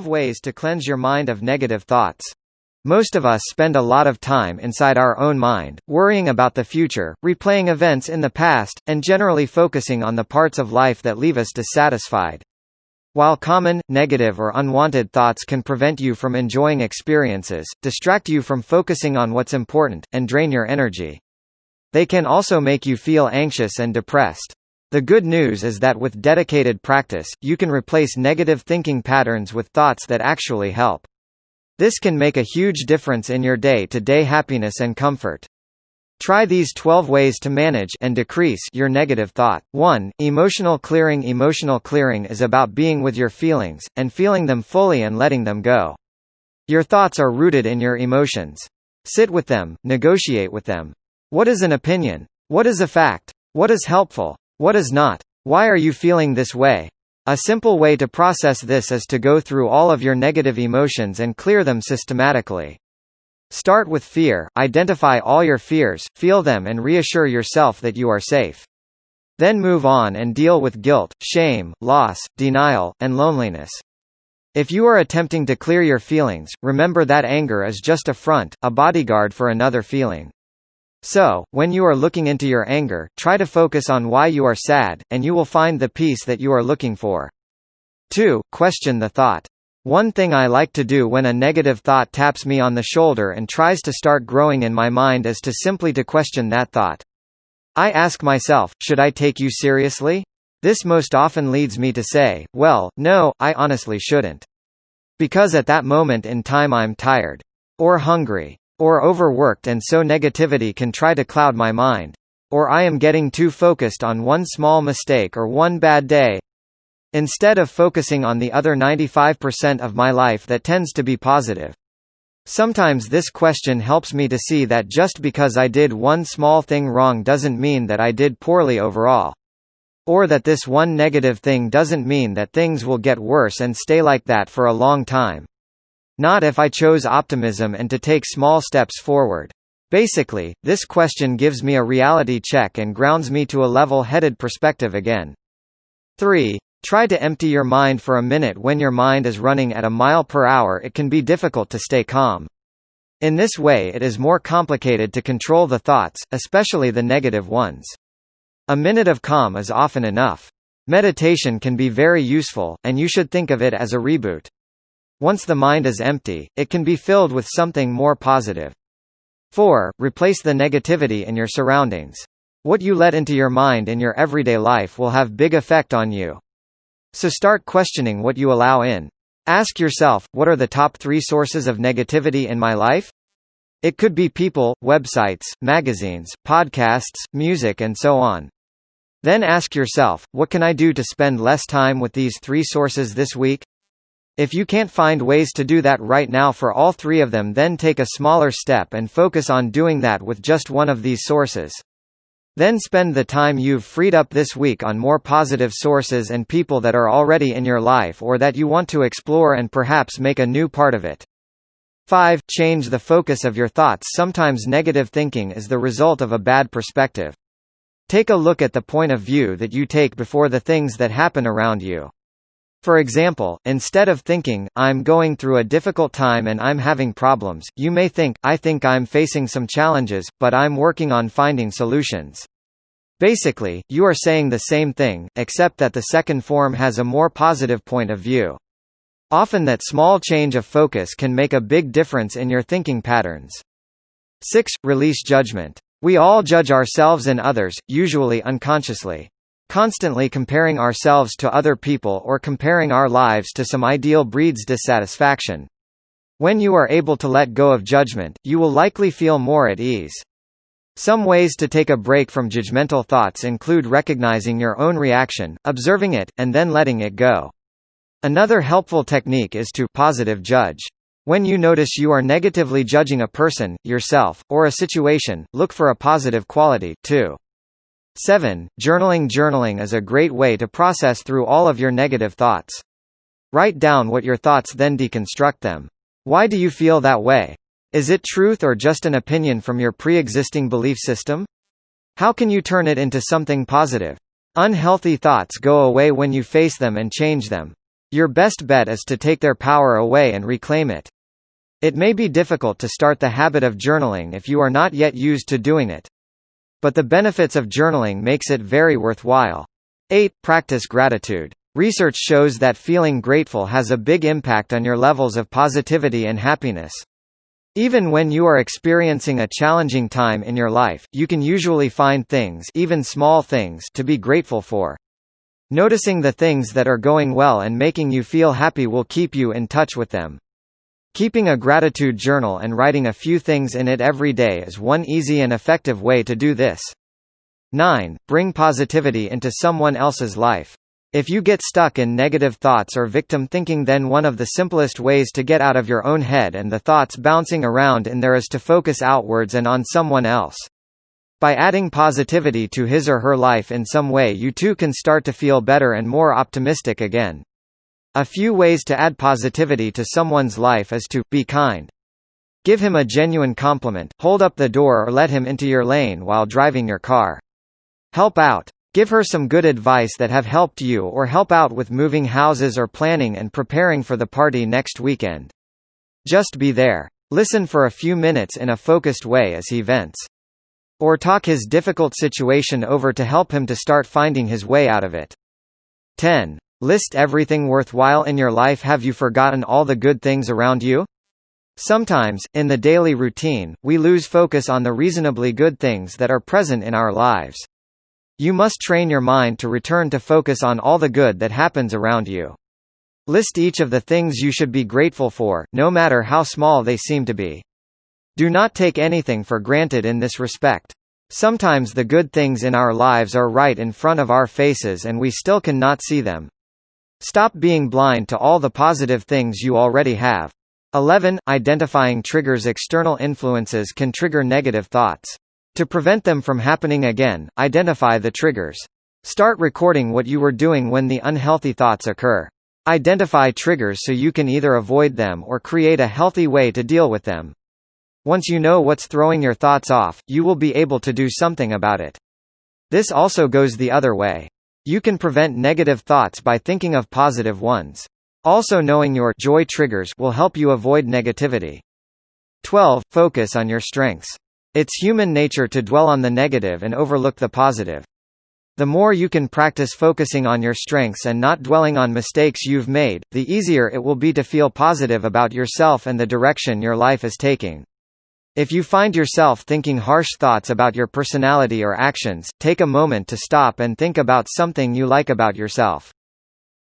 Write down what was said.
Ways to cleanse your mind of negative thoughts. Most of us spend a lot of time inside our own mind, worrying about the future, replaying events in the past, and generally focusing on the parts of life that leave us dissatisfied. While common, negative or unwanted thoughts can prevent you from enjoying experiences, distract you from focusing on what's important, and drain your energy, they can also make you feel anxious and depressed. The good news is that with dedicated practice, you can replace negative thinking patterns with thoughts that actually help. This can make a huge difference in your day-to-day happiness and comfort. Try these 12 ways to manage and decrease your negative thought. 1. Emotional clearing. Emotional clearing is about being with your feelings, and feeling them fully and letting them go. Your thoughts are rooted in your emotions. Sit with them, negotiate with them. What is an opinion? What is a fact? What is helpful? What is not? Why are you feeling this way? A simple way to process this is to go through all of your negative emotions and clear them systematically. Start with fear, identify all your fears, feel them and reassure yourself that you are safe. Then move on and deal with guilt, shame, loss, denial, and loneliness. If you are attempting to clear your feelings, remember that anger is just a front, a bodyguard for another feeling. So, when you are looking into your anger, try to focus on why you are sad, and you will find the peace that you are looking for. 2. Question the thought. One thing I like to do when a negative thought taps me on the shoulder and tries to start growing in my mind is to simply question that thought. I ask myself, should I take you seriously? This most often leads me to say, well, no, I honestly shouldn't. Because at that moment in time I'm tired. Or hungry. Or overworked and so negativity can try to cloud my mind. Or I am getting too focused on one small mistake or one bad day. Instead of focusing on the other 95% of my life that tends to be positive. Sometimes this question helps me to see that just because I did one small thing wrong doesn't mean that I did poorly overall. Or that this one negative thing doesn't mean that things will get worse and stay like that for a long time. Not if I chose optimism and to take small steps forward. Basically, this question gives me a reality check and grounds me to a level-headed perspective again. 3. Try to empty your mind for a minute. When your mind is running at a mile per hour, it can be difficult to stay calm. In this way, it is more complicated to control the thoughts, especially the negative ones. A minute of calm is often enough. Meditation can be very useful, and you should think of it as a reboot. Once the mind is empty, it can be filled with something more positive. 4. Replace the negativity in your surroundings. What you let into your mind in your everyday life will have big effect on you. So start questioning what you allow in. Ask yourself, what are the top 3 sources of negativity in my life? It could be people, websites, magazines, podcasts, music and so on. Then ask yourself, what can I do to spend less time with these 3 sources this week? If you can't find ways to do that right now for all 3 of them, then take a smaller step and focus on doing that with just one of these sources. Then spend the time you've freed up this week on more positive sources and people that are already in your life or that you want to explore and perhaps make a new part of it. 5. Change the focus of your thoughts. Sometimes negative thinking is the result of a bad perspective. Take a look at the point of view that you take before the things that happen around you. For example, instead of thinking, I'm going through a difficult time and I'm having problems, you may think, I think I'm facing some challenges, but I'm working on finding solutions. Basically, you are saying the same thing, except that the second form has a more positive point of view. Often that small change of focus can make a big difference in your thinking patterns. 6. Release judgment. We all judge ourselves and others, usually unconsciously. Constantly comparing ourselves to other people or comparing our lives to some ideal breeds dissatisfaction. When you are able to let go of judgment, you will likely feel more at ease. Some ways to take a break from judgmental thoughts include recognizing your own reaction, observing it, and then letting it go. Another helpful technique is to positive judge. When you notice you are negatively judging a person, yourself, or a situation, look for a positive quality, too. 7. Journaling. Journaling is a great way to process through all of your negative thoughts. Write down what your thoughts, then deconstruct them. Why do you feel that way? Is it truth or just an opinion from your pre-existing belief system? How can you turn it into something positive? Unhealthy thoughts go away when you face them and change them. Your best bet is to take their power away and reclaim it. It may be difficult to start the habit of journaling if you are not yet used to doing it. But the benefits of journaling makes it very worthwhile. 8. Practice gratitude. Research shows that feeling grateful has a big impact on your levels of positivity and happiness. Even when you are experiencing a challenging time in your life, you can usually find things, even small things, to be grateful for. Noticing the things that are going well and making you feel happy will keep you in touch with them. Keeping a gratitude journal and writing a few things in it every day is one easy and effective way to do this. 9. Bring positivity into someone else's life. If you get stuck in negative thoughts or victim thinking, then one of the simplest ways to get out of your own head and the thoughts bouncing around in there is to focus outwards and on someone else. By adding positivity to his or her life in some way, you too can start to feel better and more optimistic again. A few ways to add positivity to someone's life is to be kind. Give him a genuine compliment, hold up the door or let him into your lane while driving your car. Help out. Give her some good advice that have helped you, or help out with moving houses or planning and preparing for the party next weekend. Just be there. Listen for a few minutes in a focused way as he vents. Or talk his difficult situation over to help him to start finding his way out of it. 10. List everything worthwhile in your life. Have you forgotten all the good things around you? Sometimes, in the daily routine, we lose focus on the reasonably good things that are present in our lives. You must train your mind to return to focus on all the good that happens around you. List each of the things you should be grateful for, no matter how small they seem to be. Do not take anything for granted in this respect. Sometimes the good things in our lives are right in front of our faces and we still cannot see them. Stop being blind to all the positive things you already have. 11. Identifying triggers. External influences can trigger negative thoughts. To prevent them from happening again, identify the triggers. Start recording what you were doing when the unhealthy thoughts occur. Identify triggers so you can either avoid them or create a healthy way to deal with them. Once you know what's throwing your thoughts off, you will be able to do something about it. This also goes the other way. You can prevent negative thoughts by thinking of positive ones. Also, knowing your joy triggers will help you avoid negativity. 12. Focus on your strengths. It's human nature to dwell on the negative and overlook the positive. The more you can practice focusing on your strengths and not dwelling on mistakes you've made, the easier it will be to feel positive about yourself and the direction your life is taking. If you find yourself thinking harsh thoughts about your personality or actions, take a moment to stop and think about something you like about yourself.